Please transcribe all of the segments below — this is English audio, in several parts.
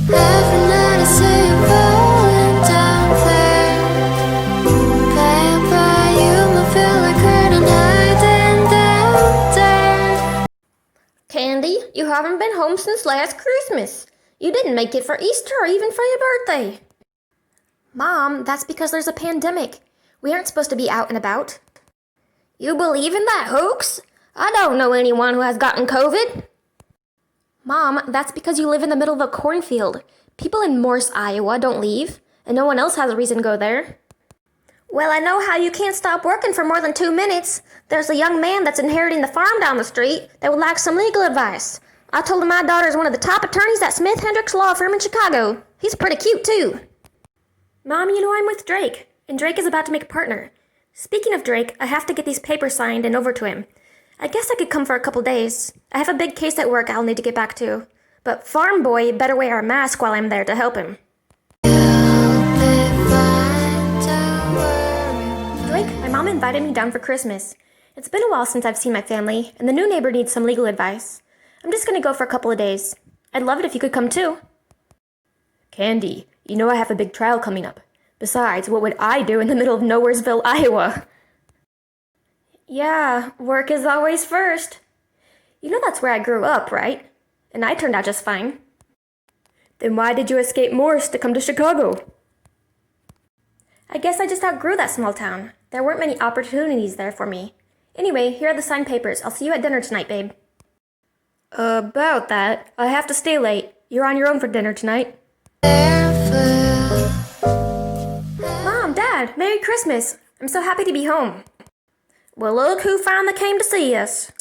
Every night I see you falling down there. Playing by you, I feel like hurting, hiding down there. Candy, you haven't been home since last Christmas. You didn't make it for Easter or even for your birthday. Mom, that's because there's a pandemic. We aren't supposed to be out and about. You believe in that hoax? I don't know anyone who has gotten COVID. Mom, that's because you live in the middle of a cornfield. People in Morse, Iowa don't leave, and no one else has a reason to go there. Well, I know how you can't stop working for more than 2 minutes. There's a young man that's inheriting the farm down the street that would like some legal advice. I told him my daughter is one of the top attorneys at Smith Hendricks Law Firm in Chicago. He's pretty cute, too. Mom, you know I'm with Drake, and Drake is about to make a partner. Speaking of Drake, I have to get these papers signed and over to him. I guess I could come for a couple days. I have a big case at work I'll need to get back to. But Farm Boy better wear a mask while I'm there to help him. Drake, my mom invited me down for Christmas. It's been a while since I've seen my family, and the new neighbor needs some legal advice. I'm just gonna go for a couple of days. I'd love it if you could come too. Candy, you know I have a big trial coming up. Besides, what would I do in the middle of Nowheresville, Iowa? Yeah, work is always first. You know that's where I grew up, right? And I turned out just fine. Then why did you escape Morse to come to Chicago? I guess I just outgrew that small town. There weren't many opportunities there for me. Anyway, here are the signed papers. I'll see you at dinner tonight, babe. About that, I have to stay late. You're on your own for dinner tonight. Mom, Dad, Merry Christmas. I'm so happy to be home. Well, look who finally came to see us.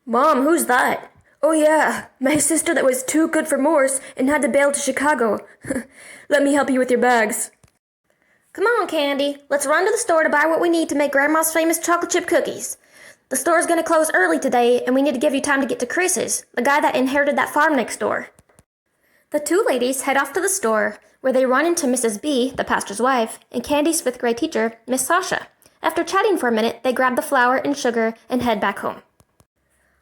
Mom, who's that? Oh yeah, my sister that was too good for Morse and had to bail to Chicago. Let me help you with your bags. Come on, Candy. Let's run to the store to buy what we need to make Grandma's famous chocolate chip cookies. The store's gonna close early today, and we need to give you time to get to Chris's, the guy that inherited that farm next door. The two ladies head off to the store, where they run into Mrs. B, the pastor's wife, and Candy's 5th grade teacher, Miss Sasha. After chatting for a minute, they grab the flour and sugar and head back home.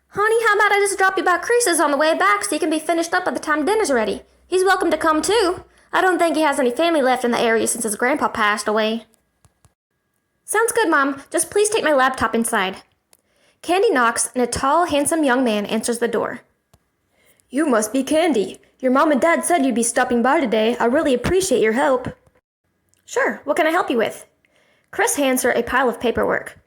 Honey, how about I just drop you by Chris's on the way back so you can be finished up by the time dinner's ready? He's welcome to come too. I don't think he has any family left in the area since his grandpa passed away. Sounds good, Mom. Just please take my laptop inside. Candy knocks, and a tall, handsome young man answers the door. You must be Candy. Your mom and dad said you'd be stopping by today. I really appreciate your help. Sure, what can I help you with? Chris hands her a pile of paperwork.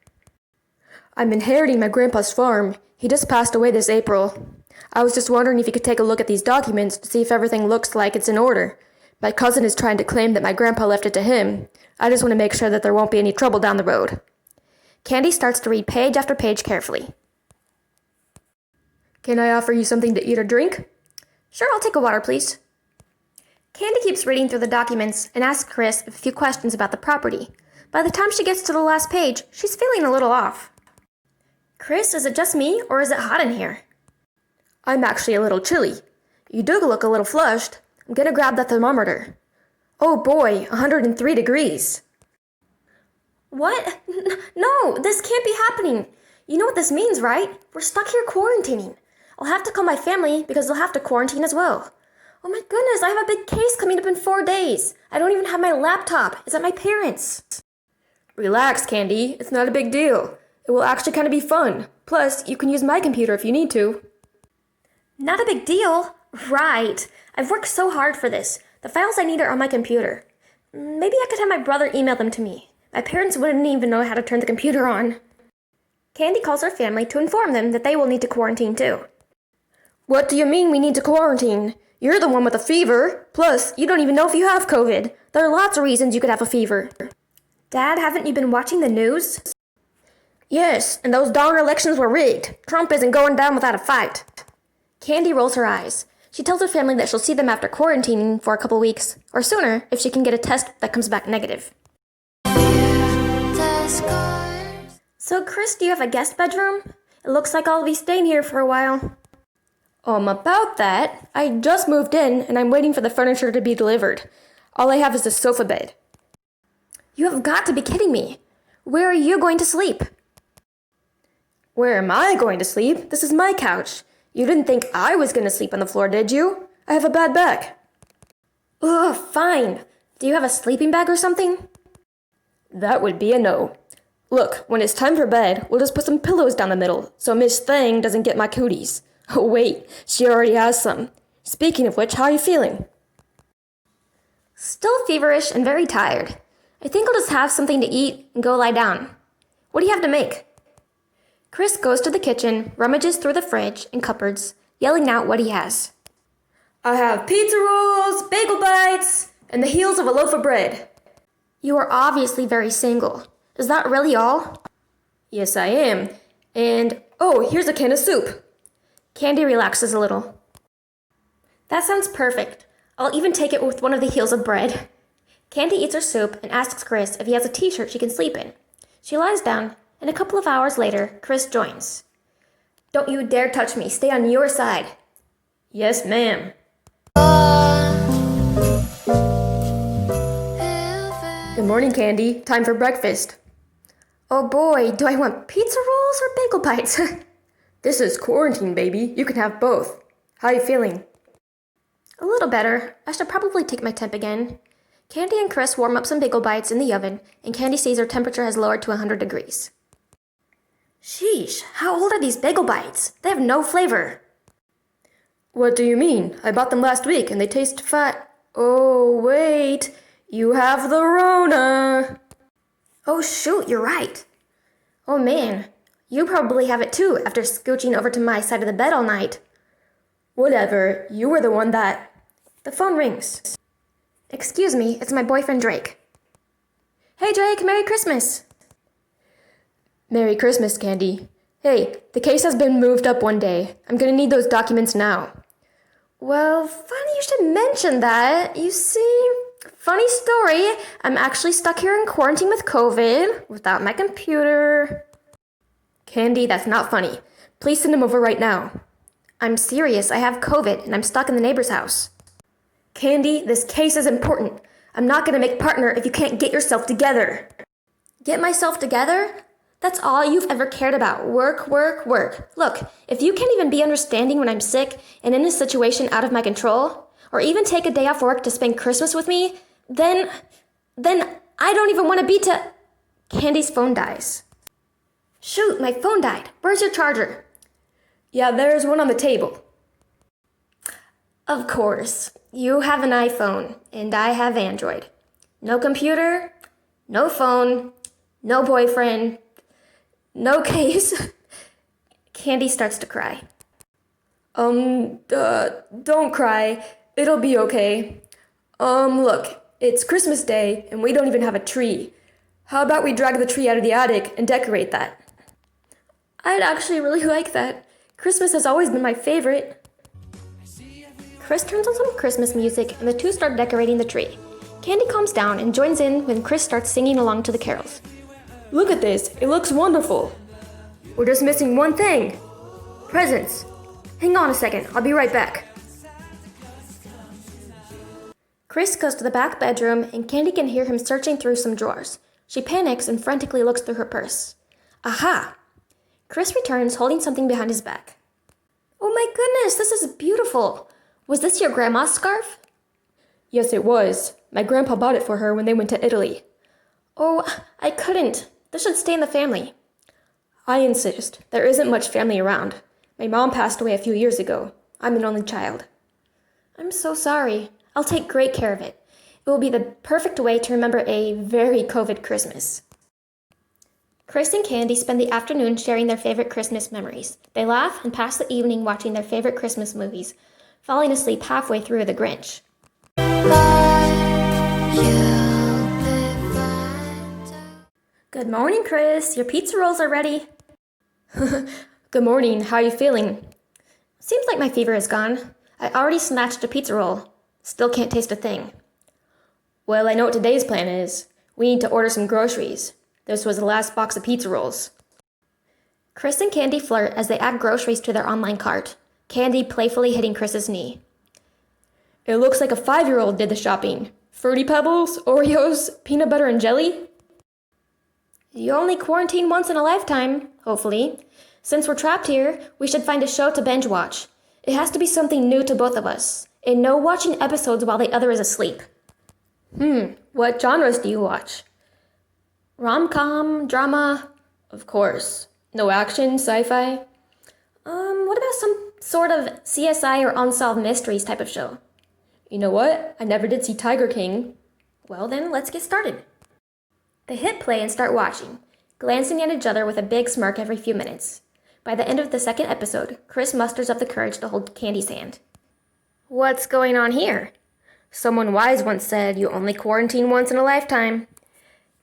I'm inheriting my grandpa's farm. He just passed away this April. I was just wondering if you could take a look at these documents to see if everything looks like it's in order. My cousin is trying to claim that my grandpa left it to him. I just want to make sure that there won't be any trouble down the road. Candy starts to read page after page carefully. Can I offer you something to eat or drink? Sure, I'll take a water, please. Candy keeps reading through the documents and asks Chris a few questions about the property. By the time she gets to the last page, she's feeling a little off. Chris, is it just me, or is it hot in here? I'm actually a little chilly. You do look a little flushed. I'm gonna grab the thermometer. Oh boy, 103 degrees. What? No, this can't be happening. You know what this means, right? We're stuck here quarantining. I'll have to call my family because they'll have to quarantine as well. Oh my goodness, I have a big case coming up in 4 days. I don't even have my laptop. It's at my parents'. Relax, Candy. It's not a big deal. It will actually kind of be fun. Plus, you can use my computer if you need to. Not a big deal? Right. I've worked so hard for this. The files I need are on my computer. Maybe I could have my brother email them to me. My parents wouldn't even know how to turn the computer on. Candy calls her family to inform them that they will need to quarantine too. What do you mean we need to quarantine? You're the one with a fever. Plus, you don't even know if you have COVID. There are lots of reasons you could have a fever. Dad, haven't you been watching the news? Yes, and those darn elections were rigged. Trump isn't going down without a fight. Candy rolls her eyes. She tells her family that she'll see them after quarantining for a couple weeks, or sooner if she can get a test that comes back negative. So, Chris, do you have a guest bedroom? It looks like I'll be staying here for a while. About that, I just moved in and I'm waiting for the furniture to be delivered. All I have is a sofa bed. You have got to be kidding me. Where are you going to sleep? Where am I going to sleep? This is my couch. You didn't think I was gonna sleep on the floor, did you? I have a bad back. Ugh, fine. Do you have a sleeping bag or something? That would be a no. Look, when it's time for bed, we'll just put some pillows down the middle so Miss Thing doesn't get my cooties. Oh wait, she already has some. Speaking of which, how are you feeling? Still feverish and very tired. I think I'll just have something to eat and go lie down. What do you have to make? Chris goes to the kitchen, rummages through the fridge and cupboards, yelling out what he has. I have pizza rolls, bagel bites, and the heels of a loaf of bread. You are obviously very single. Is that really all? Yes, I am. And, oh, here's a can of soup. Candy relaxes a little. That sounds perfect. I'll even take it with one of the heels of bread. Candy eats her soup and asks Chris if he has a t-shirt she can sleep in. She lies down, and a couple of hours later, Chris joins. Don't you dare touch me. Stay on your side. Yes, ma'am. Good morning, Candy. Time for breakfast. Oh boy, do I want pizza rolls or bagel bites? This is quarantine, baby. You can have both. How are you feeling? A little better. I should probably take my temp again. Candy and Chris warm up some bagel bites in the oven, and Candy sees her temperature has lowered to 100 degrees. Sheesh, how old are these bagel bites? They have no flavor. What do you mean? I bought them last week and they taste fat. Oh, wait. You have the Rona. Oh, shoot, you're right. Oh, man. You probably have it too after scooching over to my side of the bed all night. Whatever. You were the one that... The phone rings. Excuse me, it's my boyfriend Drake. Hey, Drake, Merry Christmas. Merry Christmas, Candy. Hey, the case has been moved up one day. I'm gonna need those documents now. Well, funny you should mention that. You see, funny story. I'm actually stuck here in quarantine with COVID, without my computer. Candy, that's not funny. Please send him over right now. I'm serious. I have COVID, and I'm stuck in the neighbor's house. Candy, this case is important. I'm not gonna make partner if you can't get yourself together. Get myself together? That's all you've ever cared about. Work, work, work. Look, if you can't even be understanding when I'm sick and in a situation out of my control, or even take a day off work to spend Christmas with me, then I don't even want to be to... Candy's phone dies. Shoot, my phone died. Where's your charger? Yeah, there's one on the table. Of course. You have an iPhone, and I have Android. No computer, no phone, no boyfriend, no case. Candy starts to cry. Don't cry. It'll be okay. Look, it's Christmas Day, and we don't even have a tree. How about we drag the tree out of the attic and decorate that? I'd actually really like that. Christmas has always been my favorite. Chris turns on some Christmas music, and the two start decorating the tree. Candy calms down and joins in when Chris starts singing along to the carols. Look at this, it looks wonderful. We're just missing one thing. Presents. Hang on a second, I'll be right back. Chris goes to the back bedroom, and Candy can hear him searching through some drawers. She panics and frantically looks through her purse. Aha! Chris returns holding something behind his back. Oh my goodness, this is beautiful. Was this your grandma's scarf? Yes, it was. My grandpa bought it for her when they went to Italy. Oh, I couldn't. This should stay in the family. I insist. There isn't much family around. My mom passed away a few years ago. I'm an only child. I'm so sorry. I'll take great care of it. It will be the perfect way to remember a very COVID Christmas. Chris and Candy spend the afternoon sharing their favorite Christmas memories. They laugh and pass the evening watching their favorite Christmas movies, falling asleep halfway through The Grinch. Good morning, Chris. Your pizza rolls are ready. Good morning. How are you feeling? Seems like my fever is gone. I already snatched a pizza roll. Still can't taste a thing. Well, I know what today's plan is. We need to order some groceries. This was the last box of pizza rolls. Chris and Candy flirt as they add groceries to their online cart. Candy playfully hitting Chris's knee. It looks like a 5-year-old did the shopping. Fruity Pebbles, Oreos, peanut butter and jelly? You only quarantine once in a lifetime, hopefully. Since we're trapped here, we should find a show to binge watch. It has to be something new to both of us, and no watching episodes while the other is asleep. What genres do you watch? Rom-com, drama? Of course. No action, sci-fi? What about some sort of CSI or Unsolved Mysteries type of show? You know what? I never did see Tiger King. Well then, let's get started. They hit play and start watching, glancing at each other with a big smirk every few minutes. By the end of the second episode, Chris musters up the courage to hold Candy's hand. What's going on here? Someone wise once said you only quarantine once in a lifetime.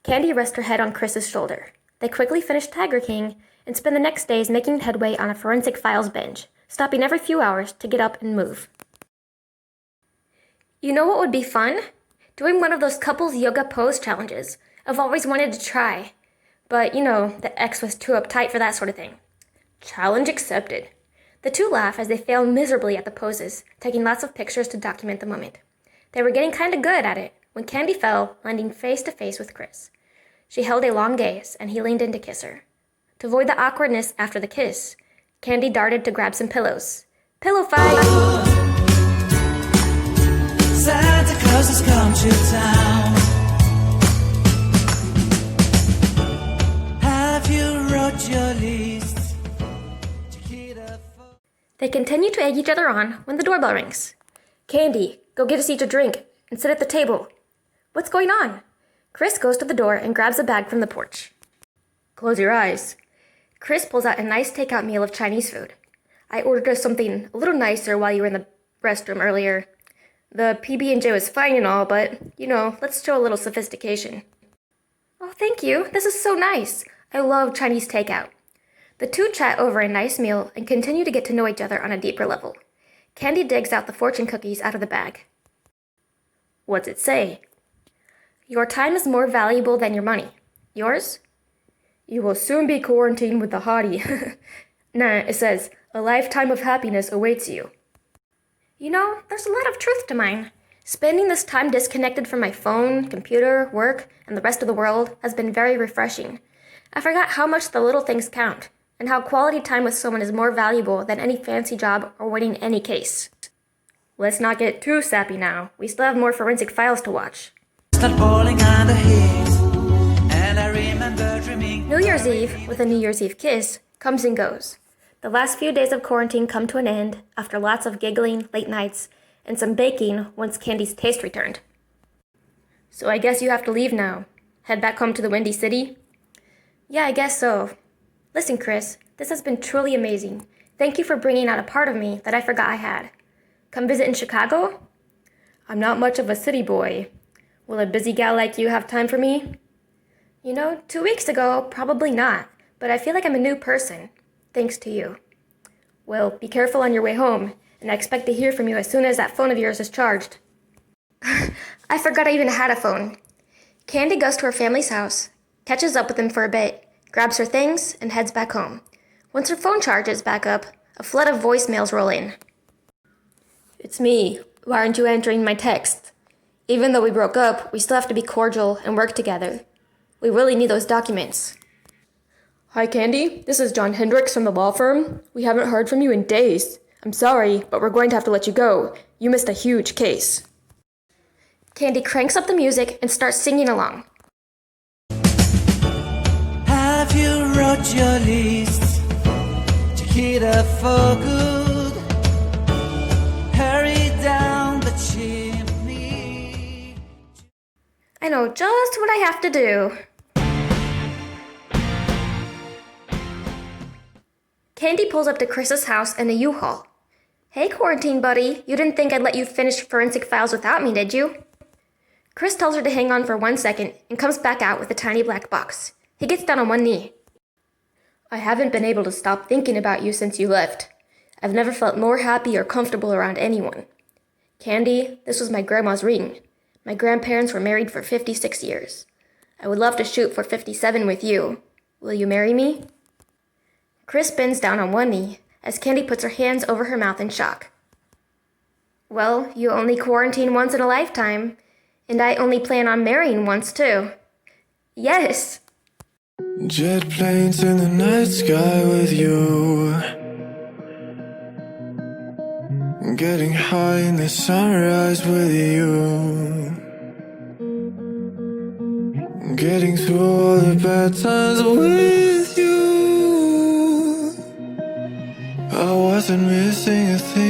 Candy rests her head on Chris's shoulder. They quickly finish Tiger King and spend the next days making headway on a forensic files binge, stopping every few hours to get up and move. You know what would be fun? Doing one of those couples yoga pose challenges. I've always wanted to try. But, the ex was too uptight for that sort of thing. Challenge accepted. The two laugh as they fail miserably at the poses, taking lots of pictures to document the moment. They were getting kind of good at it when Candy fell, landing face to face with Chris. She held a long gaze, and he leaned in to kiss her. To avoid the awkwardness after the kiss, Candy darted to grab some pillows. Pillow fight! Santa Claus has come to town. Have you wrote your list? They continue to egg each other on when the doorbell rings. Candy, go get us each a drink and sit at the table. What's going on? Chris goes to the door and grabs a bag from the porch. Close your eyes. Chris pulls out a nice takeout meal of Chinese food. I ordered us something a little nicer while you were in the restroom earlier. The PB&J was fine and all, but, let's show a little sophistication. Oh, thank you. This is so nice. I love Chinese takeout. The two chat over a nice meal and continue to get to know each other on a deeper level. Candy digs out the fortune cookies out of the bag. What's it say? Your time is more valuable than your money. Yours? You will soon be quarantined with the hottie. Nah, it says, a lifetime of happiness awaits you. There's a lot of truth to mine. Spending this time disconnected from my phone, computer, work, and the rest of the world has been very refreshing. I forgot how much the little things count, and how quality time with someone is more valuable than any fancy job or winning any case. Let's not get too sappy now. We still have more forensic files to watch. Start falling under heat, and I remember dreaming. New Year's Eve, with a New Year's Eve kiss, comes and goes. The last few days of quarantine come to an end after lots of giggling, late nights, and some baking once Candy's taste returned. So I guess you have to leave now. Head back home to the Windy City? Yeah, I guess so. Listen, Chris, this has been truly amazing. Thank you for bringing out a part of me that I forgot I had. Come visit in Chicago? I'm not much of a city boy. Will a busy gal like you have time for me? 2 weeks ago, probably not, but I feel like I'm a new person, thanks to you. Well, be careful on your way home, and I expect to hear from you as soon as that phone of yours is charged. I forgot I even had a phone. Candy goes to her family's house, catches up with them for a bit, grabs her things, and heads back home. Once her phone charges back up, a flood of voicemails roll in. It's me. Why aren't you answering my text? Even though we broke up, we still have to be cordial and work together. We really need those documents. Hi, Candy. This is John Hendricks from the law firm. We haven't heard from you in days. I'm sorry, but we're going to have to let you go. You missed a huge case. Candy cranks up the music and starts singing along. Have you wrote your list? Chiquita for good. Hurry down the chimney. I know just what I have to do. Candy pulls up to Chris's house in a U-Haul. Hey, quarantine buddy, you didn't think I'd let you finish forensic files without me, did you? Chris tells her to hang on for 1 second and comes back out with a tiny black box. He gets down on one knee. I haven't been able to stop thinking about you since you left. I've never felt more happy or comfortable around anyone. Candy, this was my grandma's ring. My grandparents were married for 56 years. I would love to shoot for 57 with you. Will you marry me? Chris bends down on one knee as Candy puts her hands over her mouth in shock. Well, you only quarantine once in a lifetime, and I only plan on marrying once too. Yes! Jet planes in the night sky with you, getting high in the sunrise with you, getting through all the bad times with you. I wasn't missing a thing.